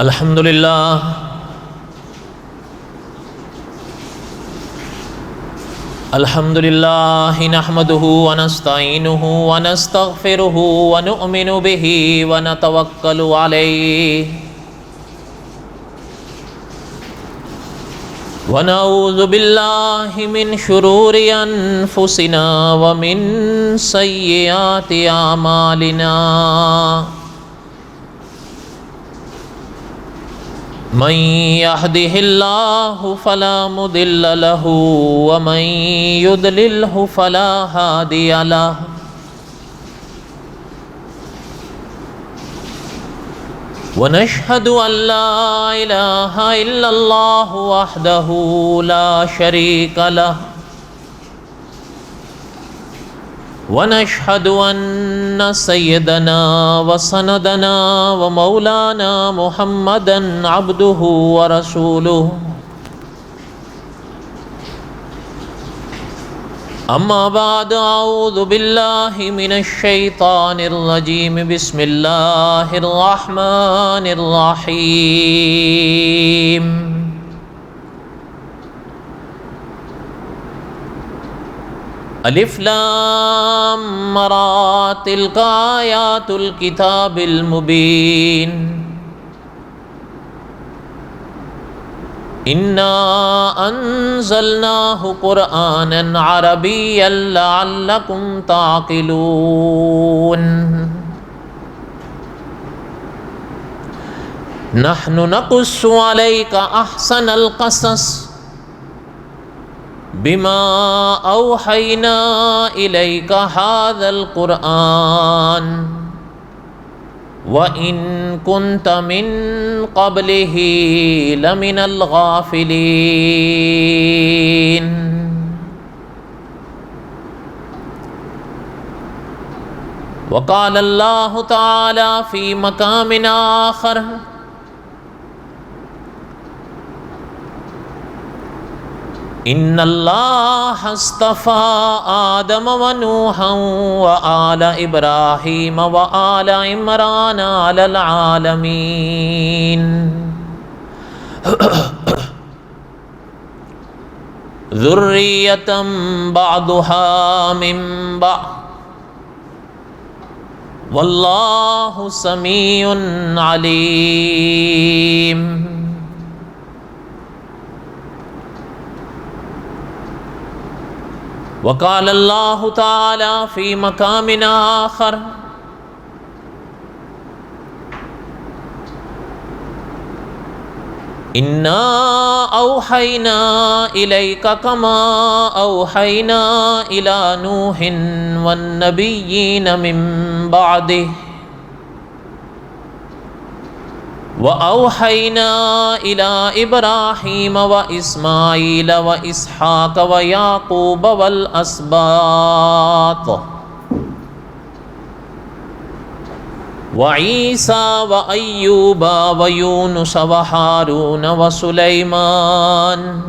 الحمد للہ الحمد للہ نحمده ونستعینه ونستغفره ونؤمن به ونتوکل علیہ ونعوذ باللہ من شرور انفسنا ومن سیئات اعمالنا من يهده الله فلا مضل له ومن يضلله فلا هادي له ونشهد أن لا إله إلا الله وحده لا شريك له ونشهد أن سيدنا وسندنا ومولانا محمدا عبده ورسوله أما بعد أعوذ بالله من الشيطان الرجيم بسم الله الرحمن الرحيم الف لام را تلک آیات الکتاب المبین انا انزلناه قرآنا عربیا لعلکم تعقلون نحن نقص علیک احسن القصص بما اوحینا الیک هذا القرآن وَإِن كُنْتَ مِن قَبْلِهِ لَمِنَ الْغَافِلِينَ وقال اللہ تعالی فی مقام آخر ان اللہ اصطفى آدم ونوحا وآل ابراہیم وآل عمران علی العالمین ذریۃ بعضها من بعض واللہ سمیع علیم وقال اللہ تعالی فی مقام آخر انا اوحینا الیک کما اوحینا الی نوح والنبیین من بعدہ وَأَوْحَيْنَا إِلَىٰ إِبْرَاهِيمَ وَإِسْمَاعِيلَ وَإِسْحَاقَ وَيَعْقُوبَ وَالْأَسْبَاطِ وَعِيسَىٰ وَأَيُّوبَ وَيُونُسَ وَهَارُونَ وَسُلَيْمَانَ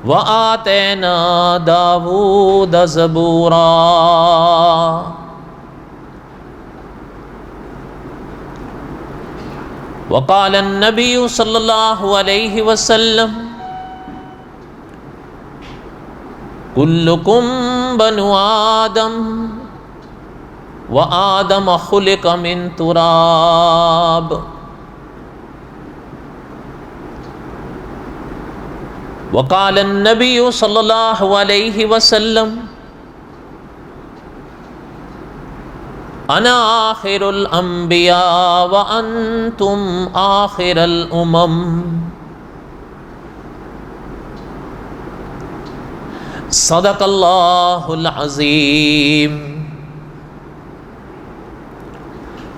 وَآتَيْنَا دَاوُودَ زَبُورًا وقال النبی صلی اللہ علیہ وسلم کلکم بنو آدم وآدم خلق من تراب وقال النبی صلی اللہ علیہ وسلم انا آخر الانبیاء وانتم آخر الامم صدق اللہ العظیم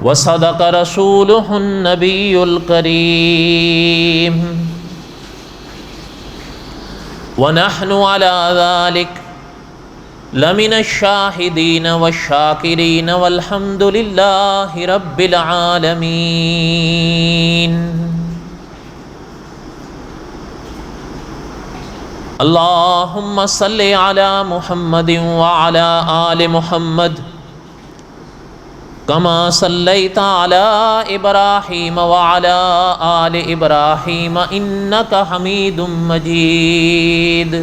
وصدق رسولہ النبی الکریم ونحن على ذلك لمن الشاہدین والشاکرین والحمد للہ رب العالمین اللہم صل علی محمد وعلی آل محمد کما صلیت علی ابراہیم وعلی آل ابراہیم انک حمید مجید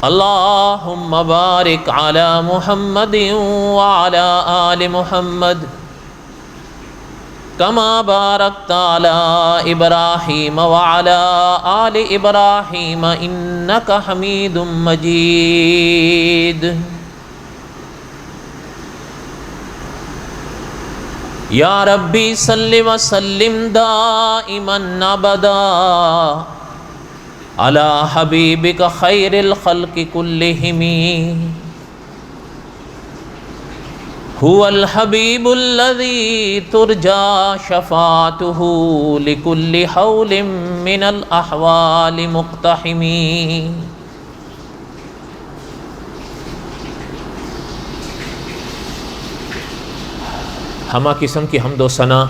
اللہم بارک علی محمد وعلی آل محمد کما بارکت علی ابراہیم وعلی آل ابراہیم انک حمید مجید یا ربی صلی وسلم دائما ابدا علی حبیبک خیر الخلق کلہم هو الحبیب الذی ترجا شفاعته لکل حول من الاحوال مقتحم ہمہ قسم کی حمد و ثنا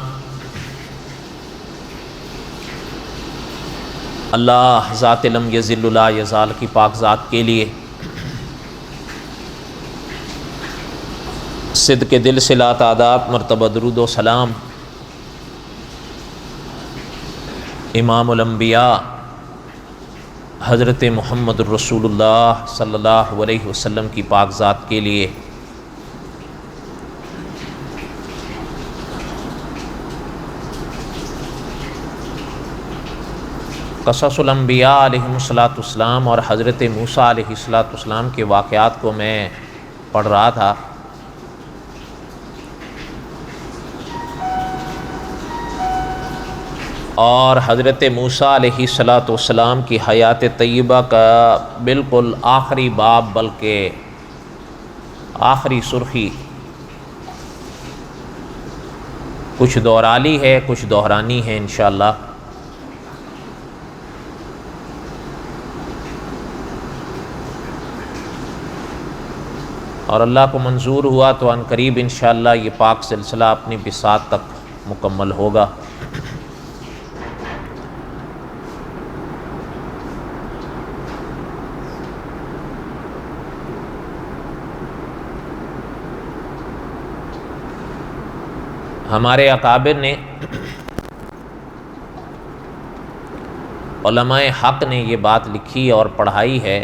اللہ ذات لم یزل لا یزال کی پاک ذات کے لیے صدق دل سے لا تعداد مرتبہ درود و سلام امام الانبیاء حضرت محمد الرسول اللہ صلی اللہ علیہ وسلم کی پاک ذات کے لیے قصص الانبیاء علیہم السلام اور حضرت موسیٰ علیہ السلام کے واقعات کو میں پڑھ رہا تھا اور حضرت موسیٰ علیہ السلام کی حیات طیبہ کا بالکل آخری باب بلکہ آخری سرخی کچھ دہرالی ہے کچھ دہرانی ہے انشاءاللہ اور اللہ کو منظور ہوا تو ان قریب انشاءاللہ یہ پاک سلسلہ اپنی بساط تک مکمل ہوگا ہمارے اکابر نے علماء حق نے یہ بات لکھی اور پڑھائی ہے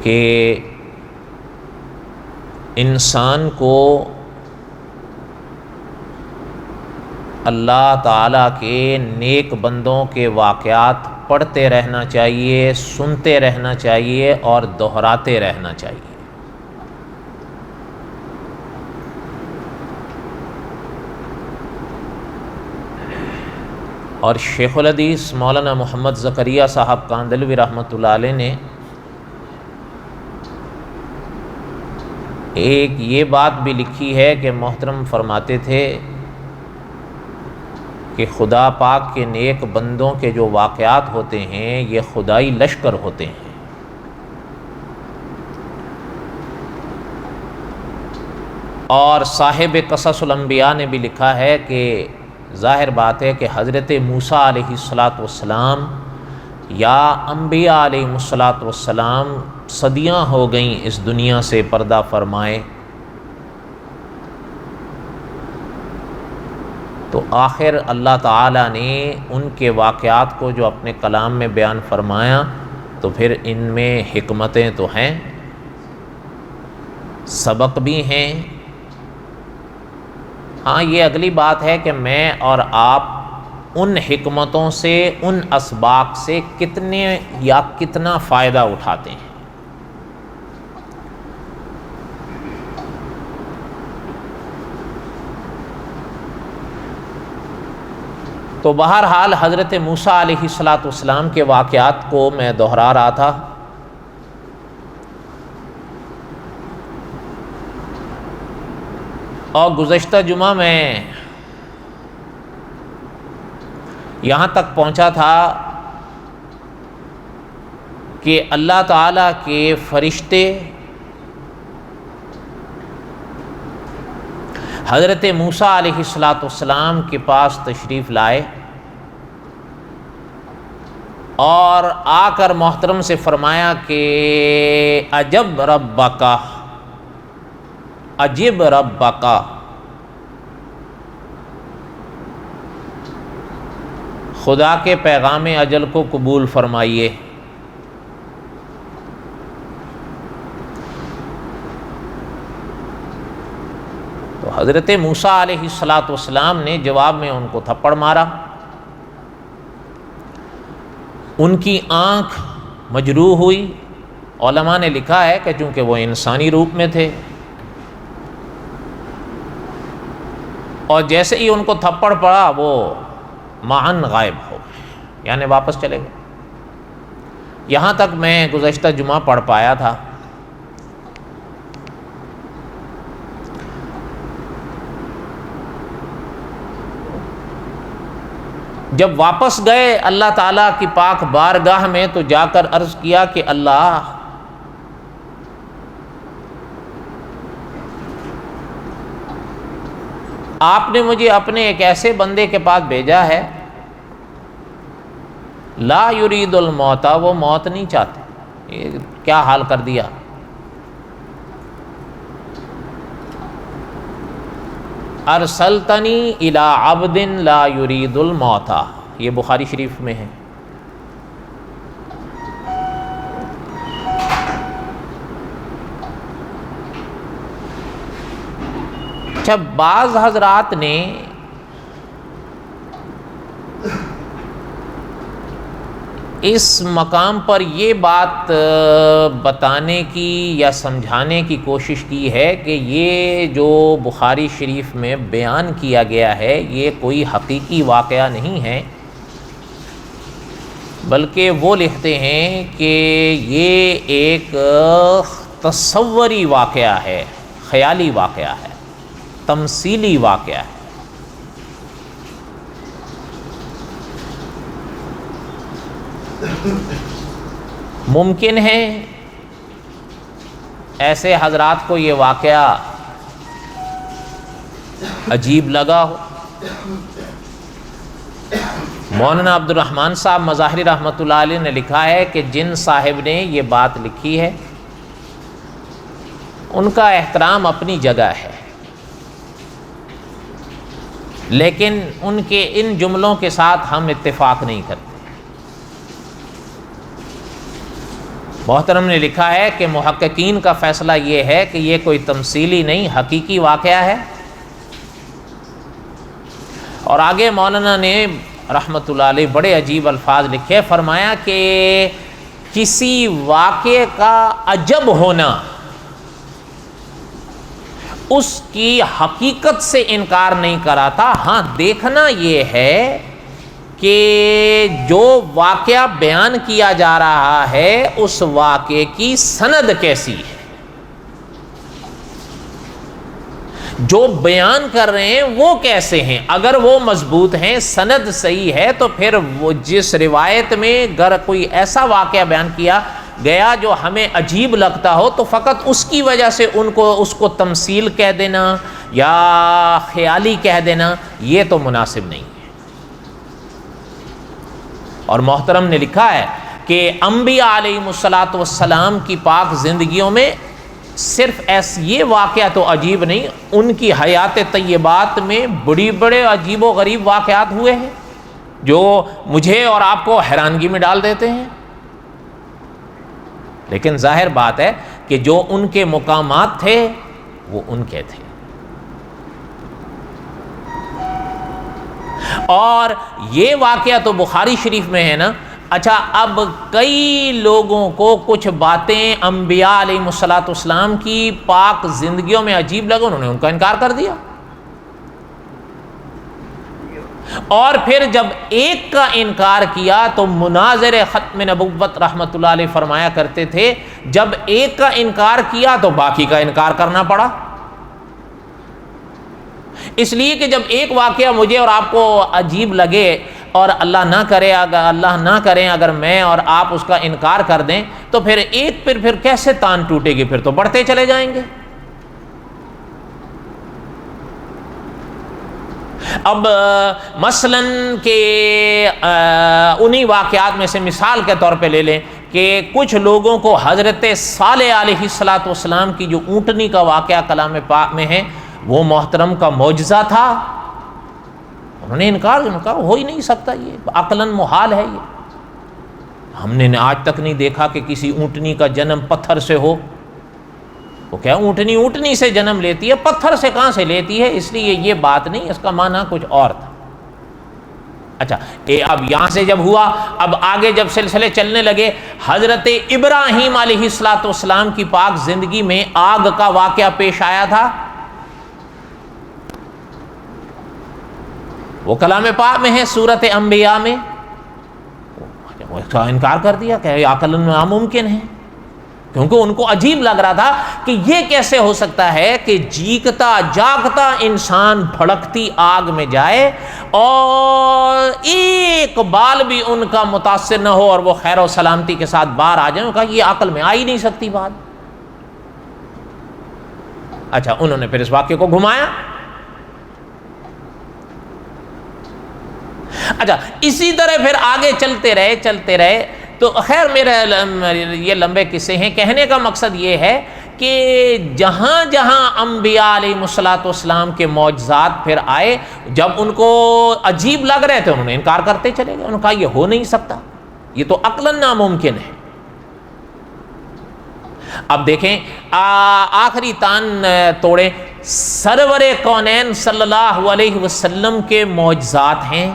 کہ انسان کو اللہ تعالیٰ کے نیک بندوں کے واقعات پڑھتے رہنا چاہیے، سنتے رہنا چاہیے اور دہراتے رہنا چاہیے۔ اور شیخ الحدیث مولانا محمد زکریا صاحب کاندھلوی رحمۃ اللہ علیہ نے ایک یہ بات بھی لکھی ہے کہ محترم فرماتے تھے کہ خدا پاک کے نیک بندوں کے جو واقعات ہوتے ہیں یہ خدائی لشکر ہوتے ہیں، اور صاحب قصص الانبیاء نے بھی لکھا ہے کہ ظاہر بات ہے کہ حضرت موسیٰ علیہ السلام یا انبیاء علیہ السلام صدیاں ہو گئیں اس دنیا سے پردہ فرمائے، تو آخر اللہ تعالیٰ نے ان کے واقعات کو جو اپنے کلام میں بیان فرمایا تو پھر ان میں حکمتیں تو ہیں، سبق بھی ہیں۔ ہاں یہ اگلی بات ہے کہ میں اور آپ ان حکمتوں سے، ان اسباق سے کتنے یا کتنا فائدہ اٹھاتے ہیں۔ تو بہرحال حضرت موسیٰ علیہ السلام کے واقعات کو میں دہرا رہا تھا، اور گزشتہ جمعہ میں یہاں تک پہنچا تھا کہ اللہ تعالیٰ کے فرشتے حضرت موسیٰ علیہ السلام کے پاس تشریف لائے اور آ کر محترم سے فرمایا کہ عجب ربکا، عجب ربکا، خدا کے پیغام اجل کو قبول فرمائیے۔ تو حضرت موسیٰ علیہ السلام نے جواب میں ان کو تھپڑ مارا، ان کی آنکھ مجروح ہوئی۔ علماء نے لکھا ہے کہ چونکہ وہ انسانی روپ میں تھے، اور جیسے ہی ان کو تھپڑ پڑا وہ معاً غائب ہو گئے، یعنی واپس چلے گئے۔ یہاں تک میں گزشتہ جمعہ پڑھ پایا تھا۔ جب واپس گئے اللہ تعالیٰ کی پاک بارگاہ میں تو جا کر عرض کیا کہ اللہ، آپ نے مجھے اپنے ایک ایسے بندے کے پاس بھیجا ہے لا یرید الموت، وہ موت نہیں چاہتے۔ یہ کیا حال کر دیا۔ ارسلتنی الی عبد لا یرید الموت، یہ بخاری شریف میں ہے۔ اچھا، بعض حضرات نے اس مقام پر یہ بات بتانے کی یا سمجھانے کی کوشش کی ہے کہ یہ جو بخاری شریف میں بیان کیا گیا ہے یہ کوئی حقیقی واقعہ نہیں ہے، بلکہ وہ لکھتے ہیں کہ یہ ایک تصوری واقعہ ہے، خیالی واقعہ ہے، تمثیلی واقعہ ہے۔ ممکن ہے ایسے حضرات کو یہ واقعہ عجیب لگا ہو۔ مولانا عبد الرحمن صاحب مظاہری رحمۃ اللہ علیہ نے لکھا ہے کہ جن صاحب نے یہ بات لکھی ہے ان کا احترام اپنی جگہ ہے، لیکن ان کے ان جملوں کے ساتھ ہم اتفاق نہیں کرتے۔ محترم نے لکھا ہے کہ محققین کا فیصلہ یہ ہے کہ یہ کوئی تمثیلی نہیں، حقیقی واقعہ ہے۔ اور آگے مولانا نے رحمۃ اللہ علیہ بڑے عجیب الفاظ لکھے، فرمایا کہ کسی واقعے کا عجب ہونا اس کی حقیقت سے انکار نہیں کراتا، ہاں دیکھنا یہ ہے کہ جو واقعہ بیان کیا جا رہا ہے اس واقعے کی سند کیسی ہے، جو بیان کر رہے ہیں وہ کیسے ہیں۔ اگر وہ مضبوط ہیں، سند صحیح ہے، تو پھر وہ جس روایت میں اگر کوئی ایسا واقعہ بیان کیا گیا جو ہمیں عجیب لگتا ہو تو فقط اس کی وجہ سے اس کو تمثیل کہہ دینا یا خیالی کہہ دینا یہ تو مناسب نہیں ہے۔ اور محترم نے لکھا ہے کہ انبیاء علیہم السلام کی پاک زندگیوں میں صرف یہ واقعہ تو عجیب نہیں، ان کی حیات طیبات میں بڑے عجیب و غریب واقعات ہوئے ہیں جو مجھے اور آپ کو حیرانگی میں ڈال دیتے ہیں۔ لیکن ظاہر بات ہے کہ جو ان کے مقامات تھے وہ ان کے تھے، اور یہ واقعہ تو بخاری شریف میں ہے نا۔ اچھا، اب کئی لوگوں کو کچھ باتیں انبیاء علیہم السلام کی پاک زندگیوں میں عجیب لگا، انہوں نے ان کا انکار کر دیا، اور پھر جب ایک کا انکار کیا تو مناظر ختم نبوت رحمۃ اللہ علیہ فرمایا کرتے تھے جب ایک کا انکار کیا تو باقی کا انکار کرنا پڑا، اس لیے کہ جب ایک واقعہ مجھے اور آپ کو عجیب لگے اور اللہ نہ کرے اگر میں اور آپ اس کا انکار کر دیں تو پھر ایک پھر کیسے تان ٹوٹے گی، پھر تو بڑھتے چلے جائیں گے۔ اب مثلاً کہ انہی واقعات میں سے مثال کے طور پہ لے لیں کہ کچھ لوگوں کو حضرت صالح علیہ السلام کی جو اونٹنی کا واقعہ کلام پاک میں ہے وہ محترم کا معجزہ تھا، انہوں نے انکار ہو ہی نہیں سکتا، یہ عقلاً محال ہے، یہ ہم نے آج تک نہیں دیکھا کہ کسی اونٹنی کا جنم پتھر سے ہو۔ وہ کیا اونٹنی سے جنم لیتی ہے، پتھر سے کہاں سے لیتی ہے؟ اس لیے یہ بات نہیں، اس کا معنی کچھ اور تھا۔ اچھا اب یہاں سے جب ہوا، اب آگے جب سلسلے چلنے لگے، حضرت ابراہیم علیہ السلام کی پاک زندگی میں آگ کا واقعہ پیش آیا تھا، وہ کلام پاک میں ہے، سورۃ انبیاء میں، وہ انکار کر دیا کہ عقلاً ناممکن ہے، کیونکہ ان کو عجیب لگ رہا تھا کہ یہ کیسے ہو سکتا ہے کہ جیگتا جاگتا انسان بھڑکتی آگ میں جائے اور ایک بال بھی ان کا متاثر نہ ہو اور وہ خیر و سلامتی کے ساتھ باہر آ جائیں۔ کہا یہ عقل میں آ ہی نہیں سکتی بات۔ اچھا انہوں نے پھر اس واقعے کو گھمایا۔ اچھا اسی طرح پھر آگے چلتے رہے تو خیر میرے یہ لمبے قصے ہیں، کہنے کا مقصد یہ ہے کہ جہاں جہاں انبیاء علیہ السلام کے معجزات پھر آئے، جب ان کو عجیب لگ رہے تھے انہوں نے انکار کرتے چلے گئے، انہوں نے کہا یہ ہو نہیں سکتا، یہ تو عقلاً ناممکن ہے۔ اب دیکھیں آخری تان توڑیں، سرور کونین صلی اللہ علیہ وسلم کے معجزات ہیں۔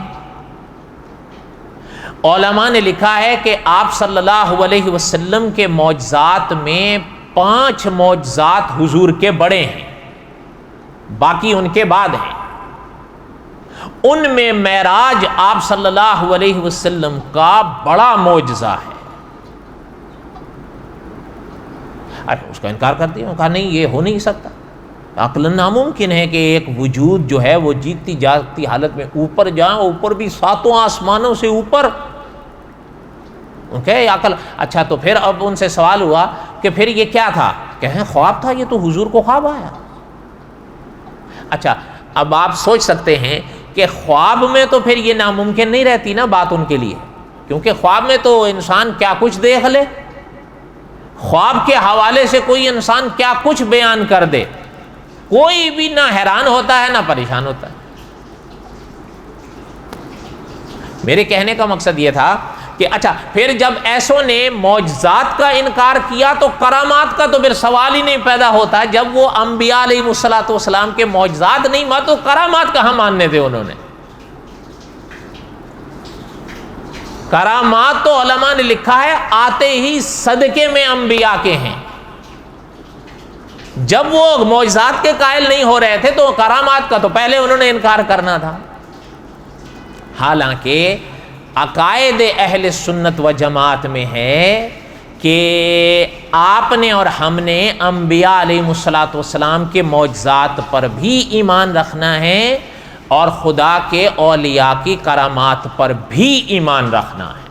علماء نے لکھا ہے کہ آپ صلی اللہ علیہ وسلم کے معجزات میں 5 معجزات حضور کے بڑے ہیں، باقی ان کے بعد ہیں۔ ان میں معراج آپ صلی اللہ علیہ وسلم کا بڑا معجزہ ہے۔ اس کا انکار کر دیا، کہا نہیں یہ ہو نہیں سکتا، عقلاً ناممکن ہے کہ ایک وجود جو ہے وہ جیتی جاگتی حالت میں اوپر جائیں، اوپر بھی 7 آسمانوں سے اوپر، عقل۔ اچھا تو پھر اب ان سے سوال ہوا کہ پھر یہ کیا تھا؟ کہیں خواب تھا، یہ تو حضور کو خواب آیا۔ اچھا اب آپ سوچ سکتے ہیں کہ خواب میں تو پھر یہ ناممکن نہیں رہتی نا بات ان کے لیے، کیونکہ خواب میں تو انسان کیا کچھ دیکھ لے، خواب کے حوالے سے کوئی انسان کیا کچھ بیان کر دے، کوئی بھی نہ حیران ہوتا ہے نہ پریشان ہوتا ہے۔ میرے کہنے کا مقصد یہ تھا کہ اچھا پھر جب ایسوں نے معجزات کا انکار کیا تو کرامات کا تو پھر سوال ہی نہیں پیدا ہوتا۔ جب وہ انبیاء علیہ السلام کے معجزات نہیں مان تو کرامات کہاں ماننے تھے انہوں نے؟ کرامات تو علماء نے لکھا ہے آتے ہی صدقے میں انبیاء کے ہیں۔ جب وہ معجزات کے قائل نہیں ہو رہے تھے تو کرامات کا تو پہلے انہوں نے انکار کرنا تھا۔ حالانکہ عقائد اہل سنت و جماعت میں ہے کہ آپ نے اور ہم نے انبیاء علیہ السلام کے معجزات پر بھی ایمان رکھنا ہے اور خدا کے اولیاء کی کرامات پر بھی ایمان رکھنا ہے۔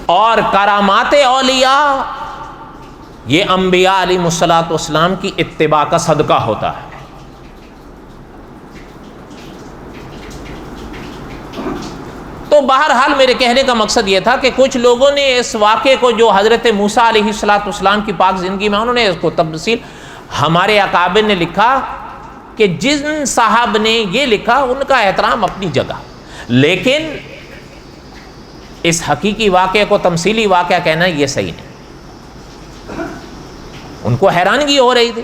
اور کرامات اولیاء یہ انبیاء علیہ السلام کی اتباع کا صدقہ ہوتا ہے۔ تو بہرحال میرے کہنے کا مقصد یہ تھا کہ کچھ لوگوں نے اس واقعے کو جو حضرت موسیٰ علیہ السلام کی پاک زندگی میں انہوں نے اس کو تفصیل، ہمارے اکابر نے لکھا کہ جن صاحب نے یہ لکھا ان کا احترام اپنی جگہ، لیکن اس حقیقی واقعے کو تمثیلی واقعہ کہنا یہ صحیح نہیں۔ ان کو حیرانگی ہو رہی تھی،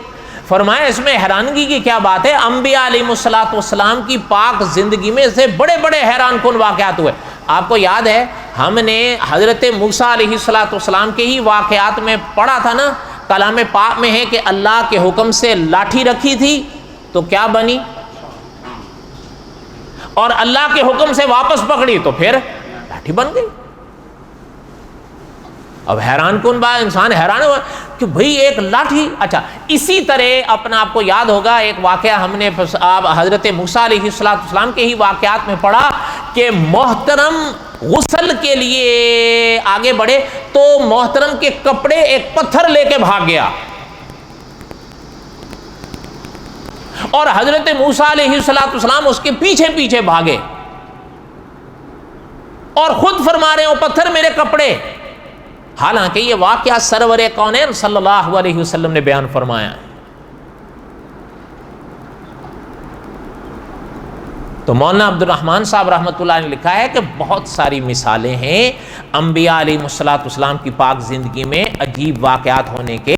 فرمایا اس میں حیرانگی کی کیا بات ہے؟ انبیاء علیہ السلام کی پاک زندگی میں سے بڑے بڑے حیران کن واقعات ہوئے۔ آپ کو یاد ہے ہم نے حضرت موسیٰ علیہ السلام کے ہی واقعات میں پڑھا تھا نا، کلام پاک میں ہے کہ اللہ کے حکم سے لاٹھی رکھی تھی تو کیا بنی، اور اللہ کے حکم سے واپس پکڑی تو پھر لاٹھی بن گئی۔ اب حیران کن بات، انسان حیران ہوا کہ بھئی ایک لاٹھی۔ اچھا اسی طرح اپنا آپ کو یاد ہوگا ایک واقعہ ہم نے حضرت موسیٰ علیہ السلام کے ہی واقعات میں پڑھا کہ محترم غسل کے لیے آگے بڑھے تو محترم کے کپڑے ایک پتھر لے کے بھاگ گیا، اور حضرت موسیٰ علیہ السلام اس کے پیچھے پیچھے بھاگے اور خود فرما رہے ہیں وہ پتھر میرے کپڑے، حالانکہ یہ واقعہ سرور کونین صلی اللہ علیہ وسلم نے بیان فرمایا ہے۔ تو مولانا عبد الرحمن صاحب رحمۃ اللہ نے لکھا ہے کہ بہت ساری مثالیں ہیں انبیاء علیہ السلام کی پاک زندگی میں عجیب واقعات ہونے کے۔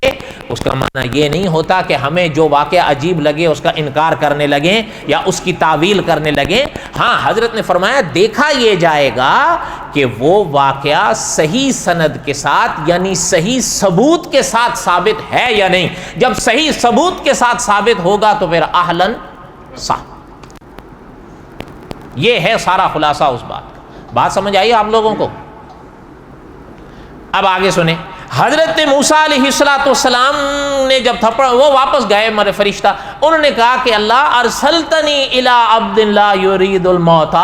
اس کا معنی یہ نہیں ہوتا کہ ہمیں جو واقعہ عجیب لگے اس کا انکار کرنے لگیں یا اس کی تعویل کرنے لگیں۔ ہاں حضرت نے فرمایا دیکھا یہ جائے گا کہ وہ واقعہ صحیح سند کے ساتھ یعنی صحیح ثبوت کے ساتھ ثابت ہے یا نہیں۔ جب صحیح ثبوت کے ساتھ ثابت ہوگا تو پھر اہلاً صح۔ یہ ہے سارا خلاصہ اس بات سمجھ آئی آپ لوگوں کو؟ اب آگے سنیں، حضرت موسیٰ علیہ السلام نے جب تھپڑ وہ واپس گئے مرے فرشتہ، انہوں نے کہا کہ اللہ ارسلتنی الی عبد لا یرید الموت۔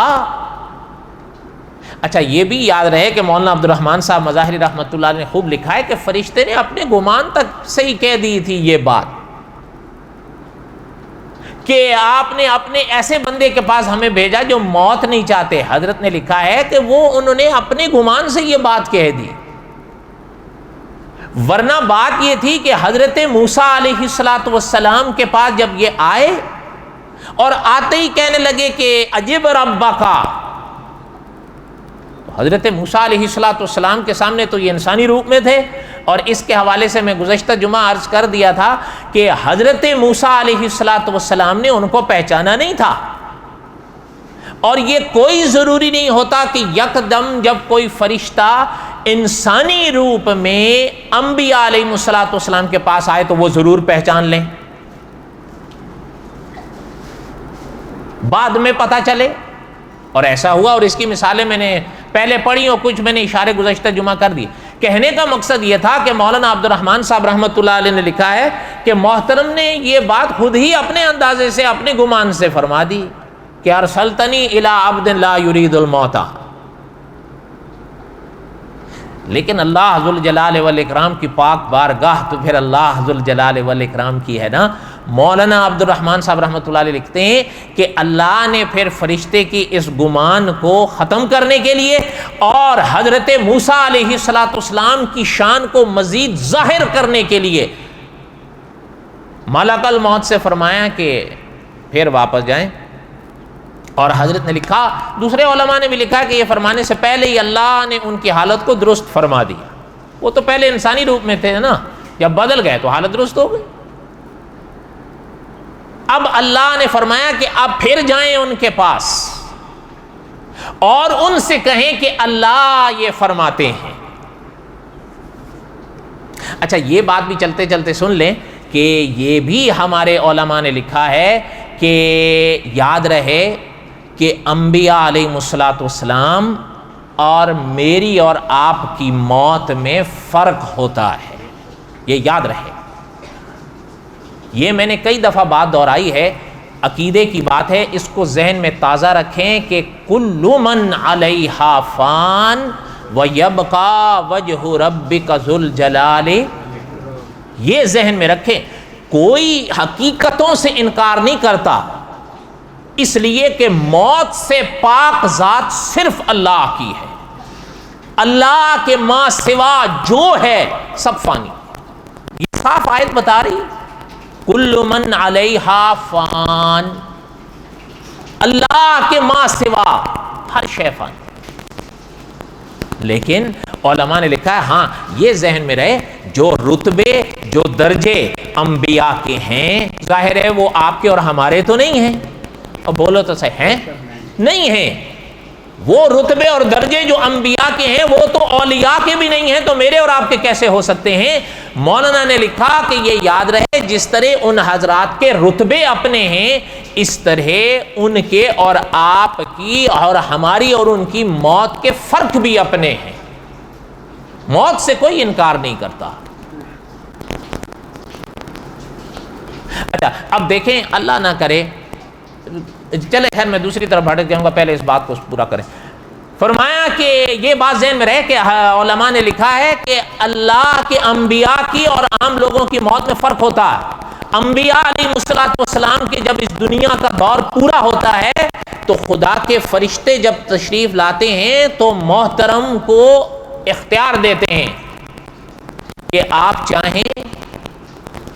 اچھا یہ بھی یاد رہے کہ مولانا عبد الرحمن صاحب مظاہری رحمۃ اللہ نے خوب لکھا ہے کہ فرشتے نے اپنے گمان تک صحیح کہہ دی تھی یہ بات کہ آپ نے اپنے ایسے بندے کے پاس ہمیں بھیجا جو موت نہیں چاہتے۔ حضرت نے لکھا ہے کہ انہوں نے اپنے گمان سے یہ بات کہہ دی، ورنہ بات یہ تھی کہ حضرت موسیٰ علیہ السلام کے پاس جب یہ آئے اور آتے ہی کہنے لگے کہ عجب ربکا، حضرت موسیٰ علیہ السلام کے سامنے تو یہ انسانی روپ میں تھے، اور اس کے حوالے سے میں گزشتہ جمعہ عرض کر دیا تھا کہ حضرت موسیٰ علیہ السلام نے ان کو پہچانا نہیں تھا، اور یہ کوئی ضروری نہیں ہوتا کہ یکدم جب کوئی فرشتہ انسانی روپ میں انبیاء علیہ السلام کے پاس آئے تو وہ ضرور پہچان لیں، بعد میں پتہ چلے۔ اور ایسا ہوا، اور اس کی مثالیں میں نے پہلے پڑھی اور کچھ میں نے اشارے گزشتہ جمعہ کر دی۔ کہنے کا مقصد یہ تھا کہ مولانا عبد الرحمن صاحب رحمۃ اللہ علیہ نے لکھا ہے کہ محترم نے یہ بات خود ہی اپنے اندازے سے اپنے گمان سے فرما دی کہ ارسلتنی الی عبد لا یرید الموت۔ لیکن اللہ ذوالجلال والاکرام کی پاک بارگاہ تو پھر اللہ ذوالجلال والاکرام کی ہے نا۔ مولانا عبد الرحمن صاحب رحمۃ اللہ علیہ لکھتے ہیں کہ اللہ نے پھر فرشتے کی اس گمان کو ختم کرنے کے لیے اور حضرت موسیٰ علیہ السلام کی شان کو مزید ظاہر کرنے کے لیے ملک الموت سے فرمایا کہ پھر واپس جائیں۔ اور حضرت نے لکھا، دوسرے علماء نے بھی لکھا کہ یہ فرمانے سے پہلے ہی اللہ نے ان کی حالت کو درست فرما دیا۔ وہ تو پہلے انسانی روپ میں تھے نا، جب بدل گئے تو حالت درست ہو گئی۔ اب اللہ نے فرمایا کہ اب پھر جائیں ان کے پاس اور ان سے کہیں کہ اللہ یہ فرماتے ہیں۔ اچھا یہ بات بھی چلتے چلتے سن لیں کہ یہ بھی ہمارے علماء نے لکھا ہے کہ یاد رہے کہ انبیاء علیہ السلام اور میری اور آپ کی موت میں فرق ہوتا ہے، یہ یاد رہے۔ یہ میں نے کئی دفعہ بات دہرائی ہے، عقیدے کی بات ہے، اس کو ذہن میں تازہ رکھیں کہ کل من علیہا فان ویبقی وجہ ربک ذو الجلال، یہ ذہن میں رکھیں۔ کوئی حقیقتوں سے انکار نہیں کرتا، اس لیے کہ موت سے پاک ذات صرف اللہ کی ہے، اللہ کے ماں سوا جو ہے سب فانی۔ یہ صاف آیت بتا رہی، کل من علیہا فان، اللہ کے ماں سوا ہر شے فانی۔ لیکن علماء نے لکھا ہے ہاں یہ ذہن میں رہے، جو رتبے جو درجے انبیاء کے ہیں ظاہر ہے وہ آپ کے اور ہمارے تو نہیں ہیں، اور بولو تو صحیح ہیں، نہیں ہیں۔ وہ رتبے اور درجے جو انبیاء کے ہیں وہ تو اولیاء کے بھی نہیں ہیں، تو میرے اور آپ کے کیسے ہو سکتے ہیں؟ مولانا نے لکھا کہ یہ یاد رہے جس طرح ان حضرات کے رتبے اپنے ہیں، اس طرح ان کے اور آپ کی اور ہماری اور ان کی موت کے فرق بھی اپنے ہیں۔ موت سے کوئی انکار نہیں کرتا۔ اچھا اب دیکھیں، اللہ نہ کرے، چلے خیر میں دوسری طرف بھٹک جاؤں گا، پہلے اس بات کو پورا کریں۔ فرمایا کہ یہ بات ذہن میں رہے کہ علماء نے لکھا ہے کہ اللہ کے انبیاء کی اور عام لوگوں کی موت میں فرق ہوتا ہے۔ انبیاء علیہ السلام کے جب اس دنیا کا دور پورا ہوتا ہے تو خدا کے فرشتے جب تشریف لاتے ہیں تو محترم کو اختیار دیتے ہیں کہ آپ چاہیں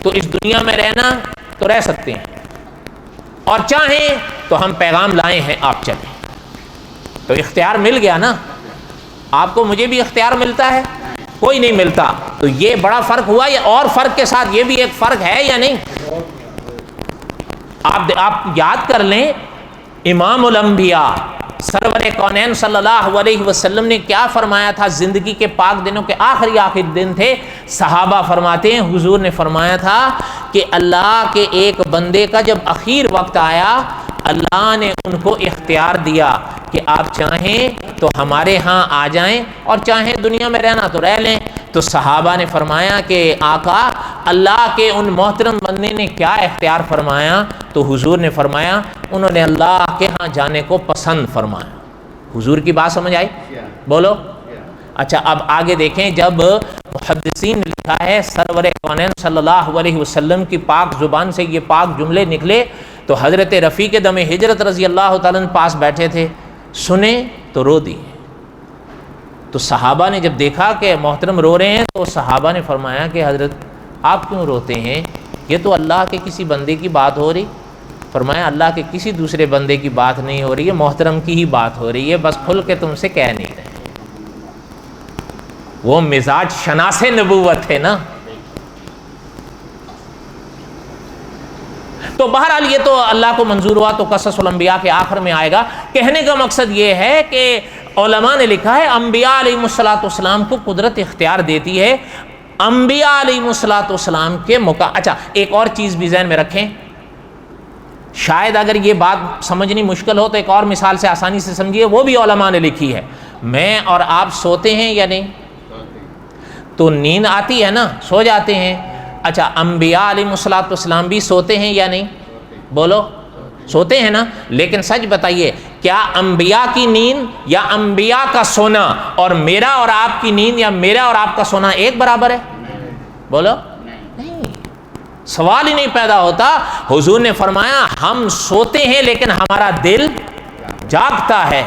تو اس دنیا میں رہنا تو رہ سکتے ہیں، اور چاہیں تو ہم پیغام لائے ہیں آپ چلیں۔ تو اختیار مل گیا نا، آپ کو مجھے بھی اختیار ملتا ہے، کوئی نہیں ملتا۔ تو یہ بڑا فرق ہوا، یا اور فرق کے ساتھ یہ بھی ایک فرق ہے یا نہیں؟ آپ یاد کر لیں، امام الانبیاء سرور کونین صلی اللہ علیہ وسلم نے کیا فرمایا تھا؟ زندگی کے پاک دنوں کے آخری دن تھے، صحابہ فرماتے ہیں حضور نے فرمایا تھا کہ اللہ کے ایک بندے کا جب اخیر وقت آیا، اللہ نے ان کو اختیار دیا کہ آپ چاہیں تو ہمارے ہاں آ جائیں اور چاہیں دنیا میں رہنا تو رہ لیں۔ تو صحابہ نے فرمایا کہ آقا، اللہ کے ان محترم بندے نے کیا اختیار فرمایا؟ تو حضور نے فرمایا انہوں نے اللہ کے ہاں جانے کو پسند فرمایا۔ حضور کی بات سمجھ آئی؟ بولو۔ اچھا، اب آگے دیکھیں، جب محدثین نے لکھا ہے سرور کونین صلی اللہ علیہ وسلم کی پاک زبان سے یہ پاک جملے نکلے تو حضرت رفیق دم ہجرت رضی اللہ تعالیٰ پاس بیٹھے تھے، سنے تو رو دی۔ تو صحابہ نے جب دیکھا کہ محترم رو رہے ہیں تو صحابہ نے فرمایا کہ حضرت آپ کیوں روتے ہیں؟ یہ تو اللہ کے کسی بندے کی بات ہو رہی۔ فرمایا اللہ کے کسی دوسرے بندے کی بات نہیں ہو رہی ہے، محترم کی ہی بات ہو رہی ہے، بس کھل کے تم سے کہہ نہیں رہے۔ وہ مزاج شناس نبوت ہے نا۔ تو بہرحال یہ تو اللہ کو منظور ہوا تو قصص الانبیاء کے آخر میں آئے گا۔ کہنے کا مقصد یہ ہے کہ علماء نے لکھا ہے انبیاء علیہ السلام کو قدرت اختیار دیتی ہے انبیاء علیہ السلام کے اچھا، ایک اور چیز بھی ذہن میں رکھیں، شاید اگر یہ بات سمجھنی مشکل ہو تو ایک اور مثال سے آسانی سے سمجھیے، وہ بھی علماء نے لکھی ہے۔ میں اور آپ سوتے ہیں یا نہیں؟ تو نیند آتی ہے نا، سو جاتے ہیں۔ اچھا، انبیاء علیہ السلام بھی سوتے ہیں یا نہیں؟ بولو، سوتے ہیں نا۔ لیکن سچ بتائیے، کیا انبیاء کی نیند یا انبیاء کا سونا اور میرا اور آپ کی نیند یا میرا اور آپ کا سونا ایک برابر ہے؟ بولو، نہیں، سوال ہی نہیں پیدا ہوتا۔ حضور نے فرمایا ہم سوتے ہیں لیکن ہمارا دل جاگتا ہے،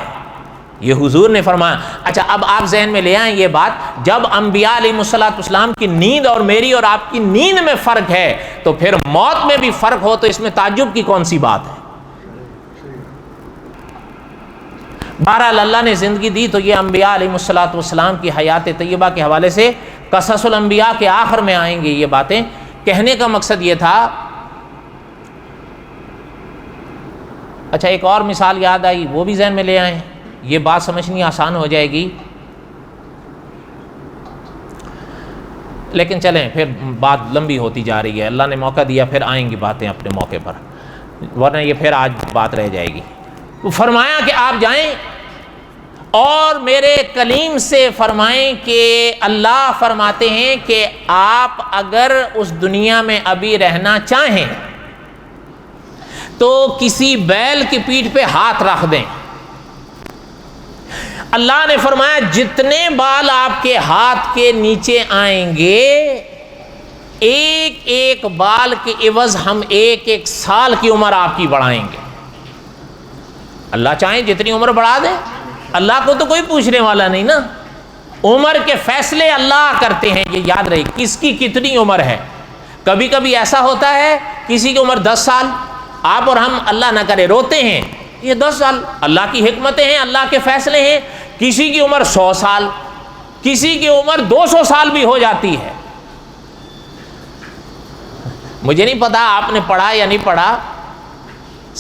یہ حضور نے فرمایا۔ اچھا، اب آپ ذہن میں لے آئیں یہ بات، جب انبیاء علیہ السلام کی نیند اور میری اور آپ کی نیند میں فرق ہے تو پھر موت میں بھی فرق ہو تو اس میں تعجب کی کون سی بات ہے؟ بہرحال اللہ نے زندگی دی تو یہ انبیاء علیہ السلام کی حیات طیبہ کے حوالے سے قصص الانبیاء کے آخر میں آئیں گے یہ باتیں۔ کہنے کا مقصد یہ تھا۔ اچھا، ایک اور مثال یاد آئی، وہ بھی ذہن میں لے آئیں، یہ بات سمجھنی آسان ہو جائے گی۔ لیکن چلیں، پھر بات لمبی ہوتی جا رہی ہے، اللہ نے موقع دیا پھر آئیں گی باتیں اپنے موقع پر، ورنہ یہ پھر آج بات رہ جائے گی۔ فرمایا کہ آپ جائیں اور میرے کلیم سے فرمائیں کہ اللہ فرماتے ہیں کہ آپ اگر اس دنیا میں ابھی رہنا چاہیں تو کسی بیل کی پیٹھ پہ ہاتھ رکھ دیں۔ اللہ نے فرمایا جتنے بال آپ کے ہاتھ کے نیچے آئیں گے، ایک ایک بال کے عوض ہم ایک ایک سال کی عمر آپ کی بڑھائیں گے۔ اللہ چاہیں جتنی عمر بڑھا دیں، اللہ کو تو کوئی پوچھنے والا نہیں نا۔ عمر کے فیصلے اللہ کرتے ہیں، یہ یاد رہے، کس کی کتنی عمر ہے۔ کبھی کبھی ایسا ہوتا ہے کسی کی عمر 10 سال، آپ اور ہم اللہ نہ کرے روتے ہیں، یہ 10 سال اللہ کی حکمتیں ہیں، اللہ کے فیصلے ہیں۔ کسی کی عمر 100 سال، کسی کی عمر 200 سال بھی ہو جاتی ہے۔ مجھے نہیں پتا آپ نے پڑھا یا نہیں پڑھا،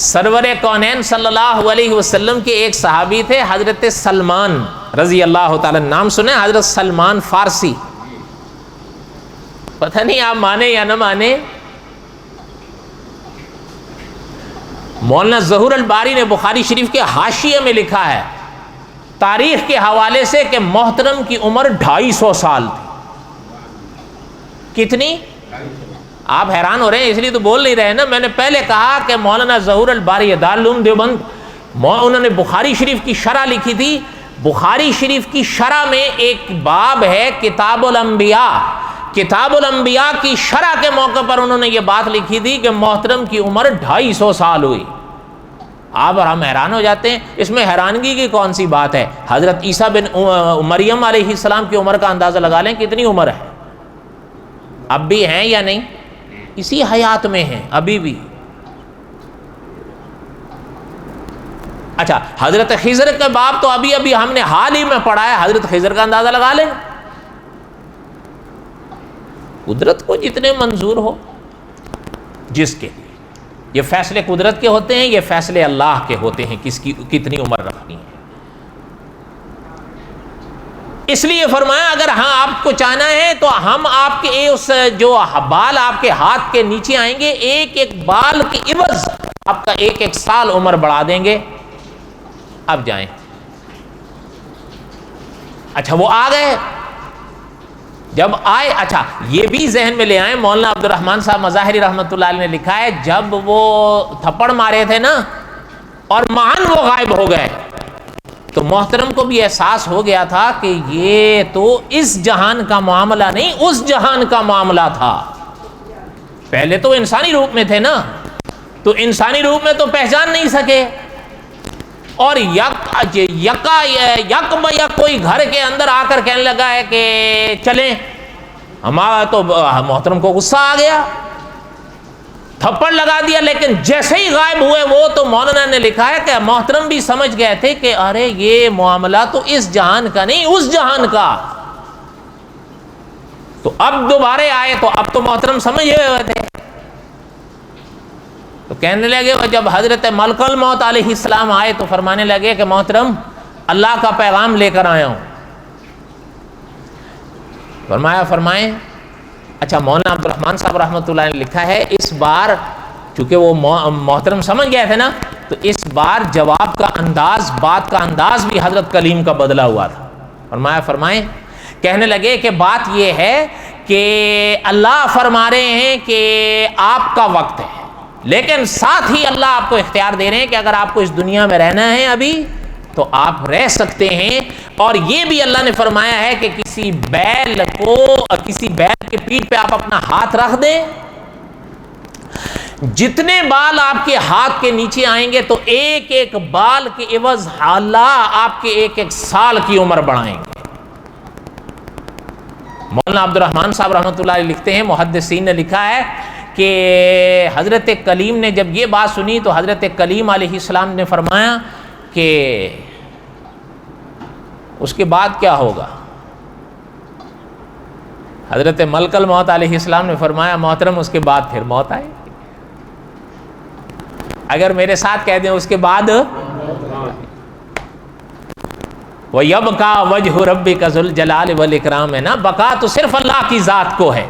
سرور کونین صلی اللہ علیہ وسلم کے ایک صحابی تھے حضرت سلمان رضی اللہ تعالی، نام سنے حضرت سلمان فارسی؟ پتہ نہیں آپ مانے یا نہ مانے، مولانا ظہور الباری نے بخاری شریف کے حاشیے میں لکھا ہے تاریخ کے حوالے سے کہ محترم کی عمر 250 سال تھی۔ کتنی؟ آپ حیران ہو رہے ہیں اس لیے تو بول نہیں رہے نا۔ میں نے پہلے کہا کہ مولانا ظہور الباری دارالعلوم دیوبند، انہوں نے بخاری شریف کی شرح لکھی تھی۔ بخاری شریف کی شرح میں ایک باب ہے کتاب الانبیاء کتاب الانبیاء کی شرح کے موقع پر انہوں نے یہ بات لکھی تھی کہ محترم کی عمر 250 سال ہوئی. آپ اور ہم حیران ہو جاتے ہیں. اس میں حیرانگی کی کون سی بات ہے؟ حضرت عیسیٰ بن مریم علیہ السلام کی عمر کا اندازہ لگا لیں کتنی عمر ہے. اب بھی ہیں یا نہیں؟ اسی حیات میں ہیں ابھی بھی. اچھا حضرت خضر کے باب تو ابھی ابھی ہم نے حال ہی میں پڑھا ہے, حضرت خضر کا اندازہ لگا لیں. قدرت کو جتنے منظور ہو جس کے, یہ فیصلے قدرت کے ہوتے ہیں, یہ فیصلے اللہ کے ہوتے ہیں کس کی کتنی عمر رکھنی ہے. اس لیے فرمایا اگر ہاں آپ کو چاہنا ہے تو ہم آپ کے اس جو بال آپ کے ہاتھ کے نیچے آئیں گے, ایک ایک بال کے عوض آپ کا ایک ایک سال عمر بڑھا دیں گے. اب جائیں. اچھا وہ آ گئے. جب آئے, اچھا یہ بھی ذہن میں لے آئے, مولانا عبد الرحمن صاحب مظاہری رحمۃ اللہ علیہ نے لکھا ہے جب وہ تھپڑ مارے تھے نا اور مہان وہ غائب ہو گئے تو محترم کو بھی احساس ہو گیا تھا کہ یہ تو اس جہان کا معاملہ نہیں اس جہان کا معاملہ تھا. پہلے تو انسانی روپ میں تھے نا, تو انسانی روپ میں تو پہچان نہیں سکے, اور یک کوئی گھر کے اندر آ کر کہنے لگا ہے کہ چلیں. ہمارا تو محترم کو غصہ آ گیا, تھپڑ لگا دیا. لیکن جیسے ہی غائب ہوئے وہ, تو مولانا نے لکھا ہے کہ محترم بھی سمجھ گئے تھے کہ ارے یہ معاملہ تو اس جہان کا نہیں اس جہان کا. تو اب دوبارہ آئے تو اب تو محترم سمجھے ہوئے تھے. تو کہنے لگے, جب حضرت ملک الموت علیہ السلام آئے تو فرمانے لگے کہ محترم اللہ کا پیغام لے کر آیا ہوں. فرمائیں. اچھا مولانا عبد الرحمن صاحب رحمۃ اللہ نے لکھا ہے اس بار چونکہ وہ محترم سمجھ گئے تھے نا, تو اس بار جواب کا انداز, بات کا انداز بھی حضرت کلیم کا بدلا ہوا تھا. فرمائیں کہنے لگے کہ بات یہ ہے کہ اللہ فرما رہے ہیں کہ آپ کا وقت ہے, لیکن ساتھ ہی اللہ آپ کو اختیار دے رہے ہیں کہ اگر آپ کو اس دنیا میں رہنا ہے ابھی تو آپ رہ سکتے ہیں. اور یہ بھی اللہ نے فرمایا ہے کہ کسی بیل کے پیٹھ پہ آپ اپنا ہاتھ رکھ دیں, جتنے بال آپ کے ہاتھ کے نیچے آئیں گے تو ایک ایک بال کے عوض اللہ آپ کے ایک ایک سال کی عمر بڑھائیں گے. مولانا عبد الرحمن صاحب رحمۃ اللہ علیہ لکھتے ہیں, محدثین نے لکھا ہے کہ حضرت کلیم نے جب یہ بات سنی تو حضرت کلیم علیہ السلام نے فرمایا کہ اس کے بعد کیا ہوگا. حضرت ملک الموت علیہ السلام نے فرمایا محترم اس کے بعد پھر موت آئے. اگر میرے ساتھ کہہ دیں اس کے بعد وَيَبْقَى وَجْهُ رَبِّكَ ذُو الْجَلَالِ وَالْإِكْرَامِ ہے نا, بقا تو صرف اللہ کی ذات کو ہے.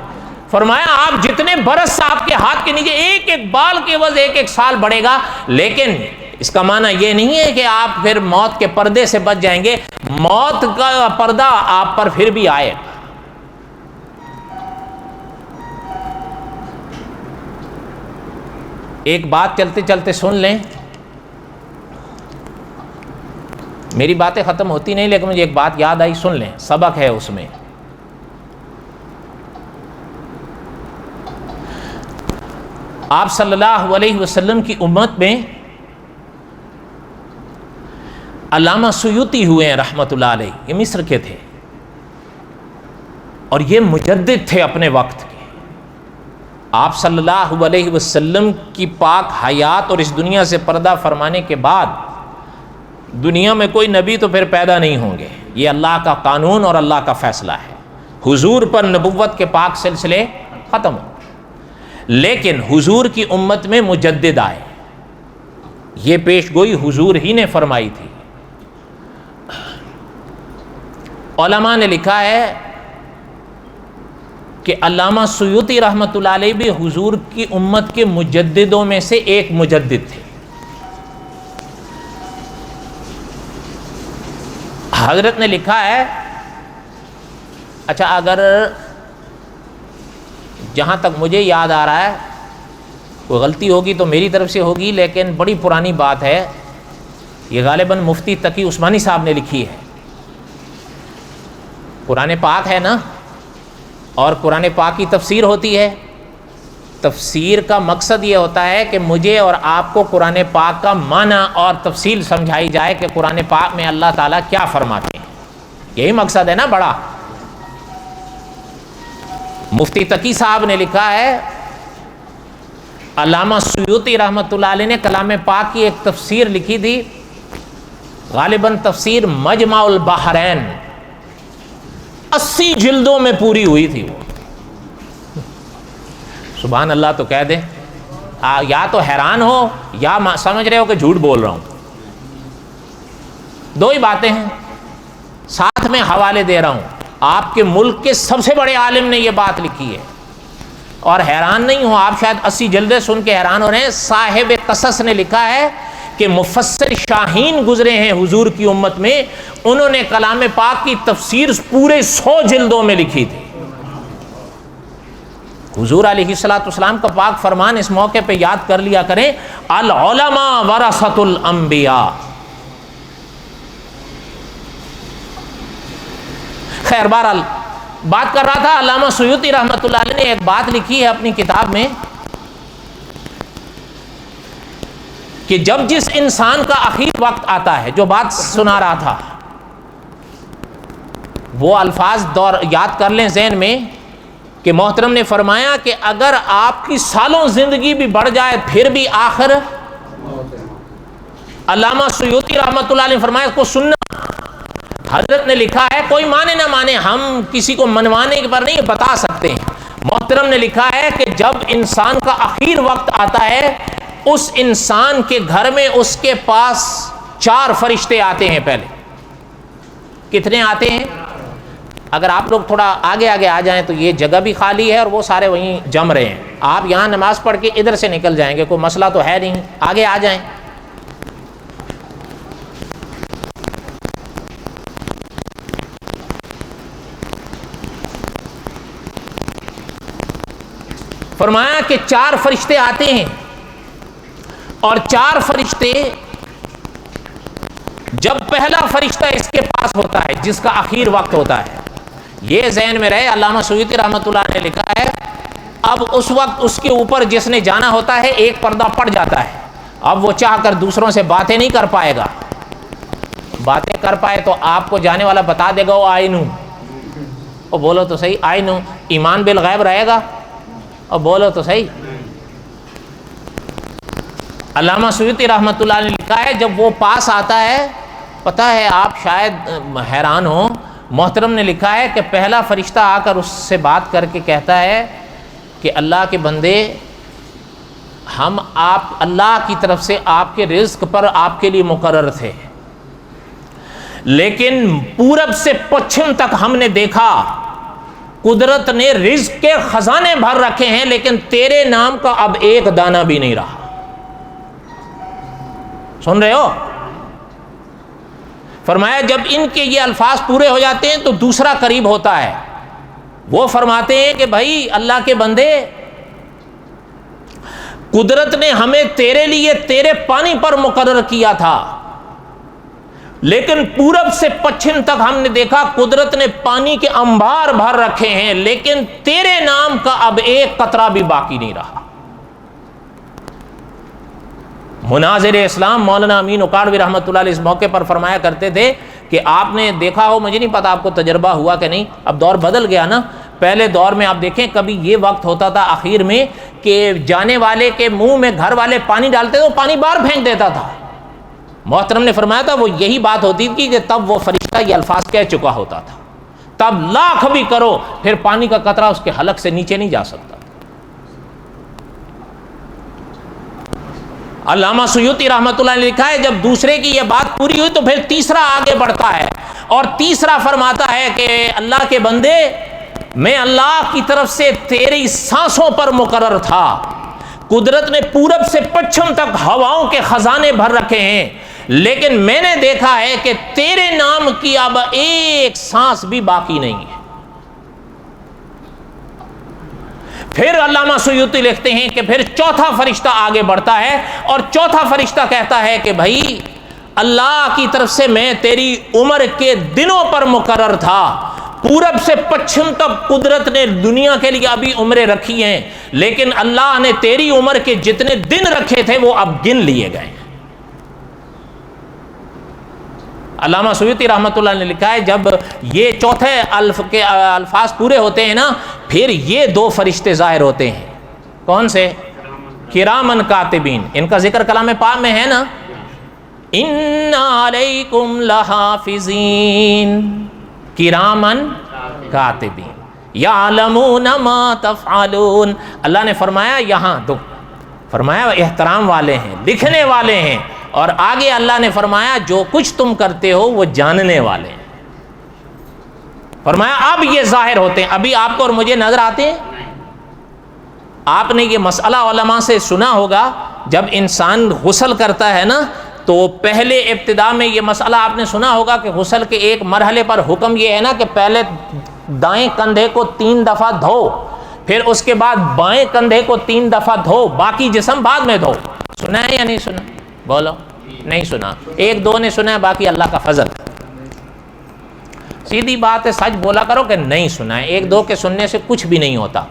فرمایا آپ جتنے برس آپ کے ہاتھ کے نیچے ایک ایک بال کے عوض ایک ایک سال بڑھے گا, لیکن اس کا معنی یہ نہیں ہے کہ آپ پھر موت کے پردے سے بچ جائیں گے. موت کا پردہ آپ پر پھر بھی آئے گا. ایک بات چلتے چلتے سن لیں, میری باتیں ختم ہوتی نہیں لیکن مجھے ایک بات یاد آئی, سن لیں, سبق ہے اس میں. آپ صلی اللہ علیہ وسلم کی امت میں علامہ سیوطی ہوئے ہیں رحمۃ اللہ علیہ, یہ مصر کے تھے اور یہ مجدد تھے اپنے وقت کے. آپ صلی اللہ علیہ وسلم کی پاک حیات اور اس دنیا سے پردہ فرمانے کے بعد دنیا میں کوئی نبی تو پھر پیدا نہیں ہوں گے, یہ اللہ کا قانون اور اللہ کا فیصلہ ہے. حضور پر نبوت کے پاک سلسلے ختم ہو, لیکن حضور کی امت میں مجدد آئے. یہ پیش گوئی حضور ہی نے فرمائی تھی. علماء نے لکھا ہے کہ علامہ سیوطی رحمۃ اللہ علیہ بھی حضور کی امت کے مجددوں میں سے ایک مجدد تھے. حضرت نے لکھا ہے, اچھا اگر جہاں تک مجھے یاد آ رہا ہے کوئی غلطی ہوگی تو میری طرف سے ہوگی, لیکن بڑی پرانی بات ہے, یہ غالباً مفتی تقی عثمانی صاحب نے لکھی ہے. قرآن پاک ہے نا, اور قرآن پاک کی تفسیر ہوتی ہے. تفسیر کا مقصد یہ ہوتا ہے کہ مجھے اور آپ کو قرآن پاک کا معنی اور تفصیل سمجھائی جائے کہ قرآن پاک میں اللہ تعالیٰ کیا فرماتے ہیں. یہی مقصد ہے نا بڑا. مفتی تقی صاحب نے لکھا ہے، علامہ سیوطی رحمۃ اللہ علیہ نے کلام پاک کی ایک تفسیر لکھی تھی، غالباً تفسیر مجمع البحرین، 80 جلدوں میں پوری ہوئی تھی وہ. سبحان اللہ تو کہہ دیں، یا تو حیران ہو یا سمجھ رہے ہو کہ جھوٹ بول رہا ہوں. دو ہی باتیں ہیں، ساتھ میں حوالے دے رہا ہوں. آپ کے ملک کے سب سے بڑے عالم نے یہ بات لکھی ہے، اور حیران نہیں ہو آپ، شاید 80 جلدیں سن کے حیران ہو رہے ہیں. صاحب قصص نے لکھا ہے کہ مفسر شاہین گزرے ہیں حضور کی امت میں، انہوں نے کلام پاک کی تفسیر پورے 100 جلدوں میں لکھی تھی. حضور علیہ الصلوۃ والسلام کا پاک فرمان اس موقع پہ یاد کر لیا کریں، العلماء ورثۃ الانبیاء. خیر بہرحال بات کر رہا تھا، علامہ سیوطی رحمۃ اللہ علیہ نے ایک بات لکھی ہے اپنی کتاب میں کہ جب جس انسان کا اخیر وقت آتا ہے، جو بات سنا رہا تھا وہ الفاظ دور یاد کر لیں ذہن میں، کہ محترم نے فرمایا کہ اگر آپ کی سالوں زندگی بھی بڑھ جائے پھر بھی آخر، علامہ سیوطی رحمۃ اللہ علیہ نے فرمایا اس کو سننا. حضرت نے لکھا ہے، کوئی مانے نہ مانے، ہم کسی کو منوانے پر نہیں بتا سکتے ہیں. محترم نے لکھا ہے کہ جب انسان کا اخیر وقت آتا ہے، اس انسان کے گھر میں اس کے پاس 4 فرشتے آتے ہیں. پہلے کتنے آتے ہیں؟ اگر آپ لوگ تھوڑا آگے آگے آ جائیں تو یہ جگہ بھی خالی ہے اور وہ سارے وہیں جم رہے ہیں. آپ یہاں نماز پڑھ کے ادھر سے نکل جائیں گے، کوئی مسئلہ تو ہے نہیں. آگے آ جائیں. فرمایا کہ 4 فرشتے آتے ہیں، اور 4 فرشتے جب پہلا فرشتہ اس کے پاس ہوتا ہے جس کا اخیر وقت ہوتا ہے، یہ ذہن میں رہے، علامہ سیوطی رحمۃ اللہ نے لکھا ہے، اب اس وقت اس کے اوپر جس نے جانا ہوتا ہے ایک پردہ پڑ جاتا ہے. اب وہ چاہ کر دوسروں سے باتیں نہیں کر پائے گا. باتیں کر پائے تو آپ کو جانے والا بتا دے گا وہ آئینو، اور بولو تو صحیح، آئینو ایمان بالغیب رہے گا، اور بولو تو صحیح. علامہ سیوطی رحمۃ اللہ نے لکھا ہے جب وہ پاس آتا ہے، پتہ ہے آپ شاید حیران ہو، محترم نے لکھا ہے کہ پہلا فرشتہ آ کر اس سے بات کر کے کہتا ہے کہ اللہ کے بندے، ہم آپ اللہ کی طرف سے آپ کے رزق پر آپ کے لیے مقرر تھے، لیکن پورب سے پچھم تک ہم نے دیکھا قدرت نے رزق کے خزانے بھر رکھے ہیں، لیکن تیرے نام کا اب ایک دانہ بھی نہیں رہا. سن رہے ہو؟ فرمایا جب ان کے یہ الفاظ پورے ہو جاتے ہیں تو دوسرا قریب ہوتا ہے. وہ فرماتے ہیں کہ بھائی اللہ کے بندے، قدرت نے ہمیں تیرے لیے تیرے پانی پر مقرر کیا تھا، لیکن پورب سے پچھم تک ہم نے دیکھا قدرت نے پانی کے انبار بھر رکھے ہیں، لیکن تیرے نام کا اب ایک قطرہ بھی باقی نہیں رہا. مناظر اسلام مولانا امین اکاڑوی رحمۃ اللہ علیہ اس موقع پر فرمایا کرتے تھے کہ آپ نے دیکھا ہو، مجھے نہیں پتا آپ کو تجربہ ہوا کہ نہیں، اب دور بدل گیا نا. پہلے دور میں آپ دیکھیں کبھی یہ وقت ہوتا تھا آخر میں کہ جانے والے کے منہ میں گھر والے پانی ڈالتے تو پانی باہر پھینک دیتا تھا. محترم نے فرمایا تھا وہ یہی بات ہوتی تھی کہ تب وہ فرشتہ یہ الفاظ کہہ چکا ہوتا تھا، تب لاکھ بھی کرو پھر پانی کا قطرہ اس کے حلق سے نیچے نہیں جا سکتا. علامہ سیوطی رحمۃ اللہ نے لکھا ہے جب دوسرے کی یہ بات پوری ہوئی تو پھر تیسرا آگے بڑھتا ہے، اور تیسرا فرماتا ہے کہ اللہ کے بندے، میں اللہ کی طرف سے تیری سانسوں پر مقرر تھا، قدرت نے پورب سے پچھم تک ہواؤں کے خزانے بھر رکھے ہیں، لیکن میں نے دیکھا ہے کہ تیرے نام کی اب ایک سانس بھی باقی نہیں ہے. پھر علامہ سیوطی لکھتے ہیں کہ پھر چوتھا فرشتہ آگے بڑھتا ہے، اور چوتھا فرشتہ کہتا ہے کہ بھائی اللہ کی طرف سے میں تیری عمر کے دنوں پر مقرر تھا، پورب سے پچھم تک قدرت نے دنیا کے لیے ابھی عمریں رکھی ہیں، لیکن اللہ نے تیری عمر کے جتنے دن رکھے تھے وہ اب گن لیے گئے ہیں۔ علامہ سیوطی رحمۃ اللہ نے لکھا ہے جب یہ چوتھے کے الفاظ پورے ہوتے ہیں نا، پھر یہ دو فرشتے ظاہر ہوتے ہیں۔ کون سے؟ کرامن کاتبین، ان کا ذکر کلام پاک میں ہے نا، ان علیکم لحافظین کرامن کاتبین یعلمون ما تفعلون۔ اللہ نے فرمایا یہاں تو فرمایا احترام والے ہیں، لکھنے والے ہیں، اور آگے اللہ نے فرمایا جو کچھ تم کرتے ہو وہ جاننے والے ہیں۔ فرمایا اب یہ ظاہر ہوتے ہیں، ابھی آپ کو اور مجھے نظر آتے ہیں؟ آپ نے یہ مسئلہ علماء سے سنا ہوگا، جب انسان غسل کرتا ہے نا تو پہلے ابتدا میں یہ مسئلہ آپ نے سنا ہوگا کہ غسل کے ایک مرحلے پر حکم یہ ہے نا کہ پہلے دائیں کندھے کو 3 دفعہ دھو، پھر اس کے بعد بائیں کندھے کو 3 دفعہ دھو، باقی جسم بعد میں دھو۔ سنا ہے یا نہیں سنا؟ بولو۔ نہیں سنا، 1-2 نے سنا ہے، باقی اللہ کا فضل۔ سیدھی بات ہے، سچ بولا کرو کہ نہیں سنا ہے، 1-2 کے سننے سے کچھ بھی نہیں ہوتا۔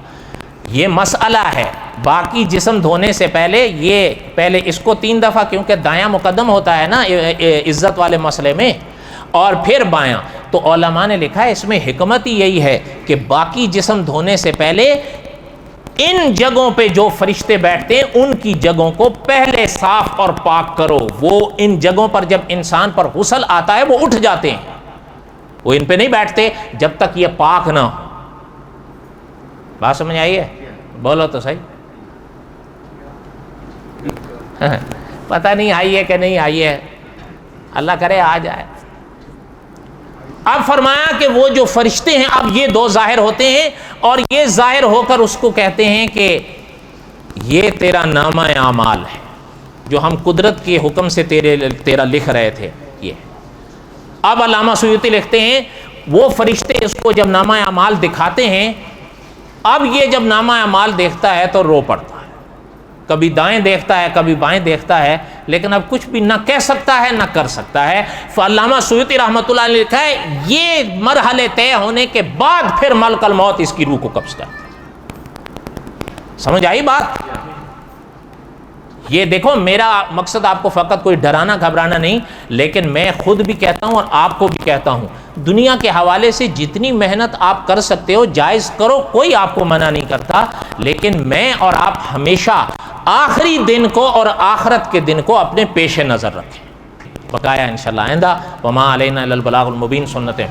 یہ مسئلہ ہے، باقی جسم دھونے سے پہلے یہ پہلے اس کو 3 دفعہ، کیونکہ دایاں مقدم ہوتا ہے نا عزت والے مسئلے میں، اور پھر بایاں۔ تو علماء نے لکھا ہے اس میں حکمت ہی یہی ہے کہ باقی جسم دھونے سے پہلے ان جگہوں پہ جو فرشتے بیٹھتے ہیں ان کی جگہوں کو پہلے صاف اور پاک کرو۔ وہ ان جگہوں پر جب انسان پر غسل آتا ہے وہ اٹھ جاتے ہیں، وہ ان پہ نہیں بیٹھتے جب تک یہ پاک نہ ہو۔ بات سمجھ آئی ہے؟ بولو تو صحیح۔ پتہ نہیں آئی ہے کہ نہیں آئی ہے، اللہ کرے آ جائے۔ اب فرمایا کہ وہ جو فرشتے ہیں اب یہ 2 ظاہر ہوتے ہیں، اور یہ ظاہر ہو کر اس کو کہتے ہیں کہ یہ تیرا نامہ اعمال ہے جو ہم قدرت کے حکم سے تیرا لکھ رہے تھے۔ یہ اب علامہ سیوطی لکھتے ہیں وہ فرشتے اس کو جب نامہ اعمال دکھاتے ہیں، اب یہ جب نامہ اعمال دیکھتا ہے تو رو پڑتا ہے، کبھی دائیں دیکھتا ہے کبھی بائیں دیکھتا ہے، لیکن اب کچھ بھی نہ کہہ سکتا ہے نہ کر سکتا ہے۔ فعلامہ سیوطی رحمۃ اللہ نے لکھا ہے یہ مرحلے طے ہونے کے بعد پھر ملک الموت اس کی روح کو قبض کرتا ہے۔ سمجھ آئی بات؟ یہ دیکھو میرا مقصد آپ کو فقط کوئی ڈرانا گھبرانا نہیں، لیکن میں خود بھی کہتا ہوں اور آپ کو بھی کہتا ہوں دنیا کے حوالے سے جتنی محنت آپ کر سکتے ہو جائز کرو، کوئی آپ کو منع نہیں کرتا، لیکن میں اور آپ ہمیشہ آخری دن کو اور آخرت کے دن کو اپنے پیش نظر رکھیں۔ بقایا انشاءاللہ آئندہ۔ وما علینا الا البلاغ المبین سنتیں